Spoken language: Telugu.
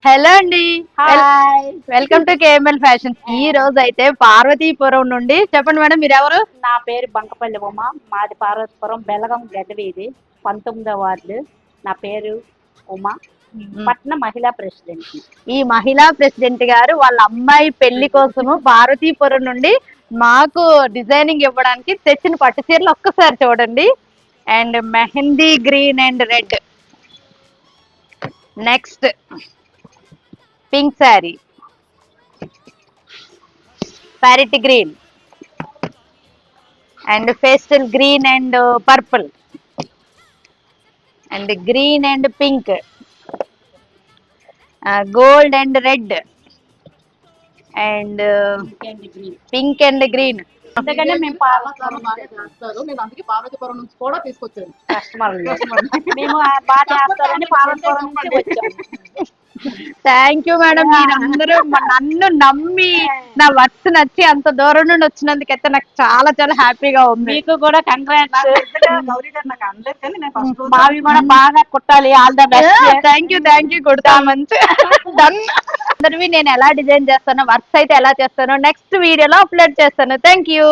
హలో అండి. Hi. Welcome to KML fashions. ఈ రోజు అయితే పార్వతీపురం నుండి చెప్పండి మేడం, మీరు ఎవరు? నా పేరు బంకపల్లి ఉమ. మాది పార్వతీపురం, బెలగం గడ్డవీధి, 19వ వార్డు. నా పేరు ఉమ. పట్న మహిళా ప్రెసిడెంట్. ఈ మహిళా ప్రెసిడెంట్ గారు వాళ్ళ అమ్మాయి పెళ్లి కోసము పార్వతీపురం నుండి మాకు డిజైనింగ్ ఇవ్వడానికి తెచ్చిన పట్టు చీరలు ఒక్కసారి చూడండి. And mehndi green and red, next pink sari, parrot green and pastel green and purple and green and pink, gold and red and pink and green. అందుకనే మేము చాలా బాగా చేస్తారు. నేను అందుకే పార్వతీపురం నుంచి కూడా తీసుకొచ్చాను కస్టమర్లు మేము బాగా చేస్తారని పార్వతీపురం నుంచి వచ్చాము. థ్యాంక్ యూ మేడం, మీరందరూ నన్ను నమ్మి నా వర్క్స్ నచ్చి అంత దూరం నుండి వచ్చినందుకైతే నాకు చాలా చాలా హ్యాపీగా ఉంది. మీకు కూడా కంగ్రాట్స్. గౌరీ గారు నాకు అనలేదు కానీ నేను ఫస్ట్ రోజు మావి కూడా బాగా కుట్టాలి. All the best. Thank you కుడతా మంచి డన్. అందరివి నేను ఎలా డిజైన్ చేస్తానో, వర్క్స్ అయితే ఎలా చేస్తానో నెక్స్ట్ వీడియోలో అప్లోడ్ చేస్తాను. Thank you.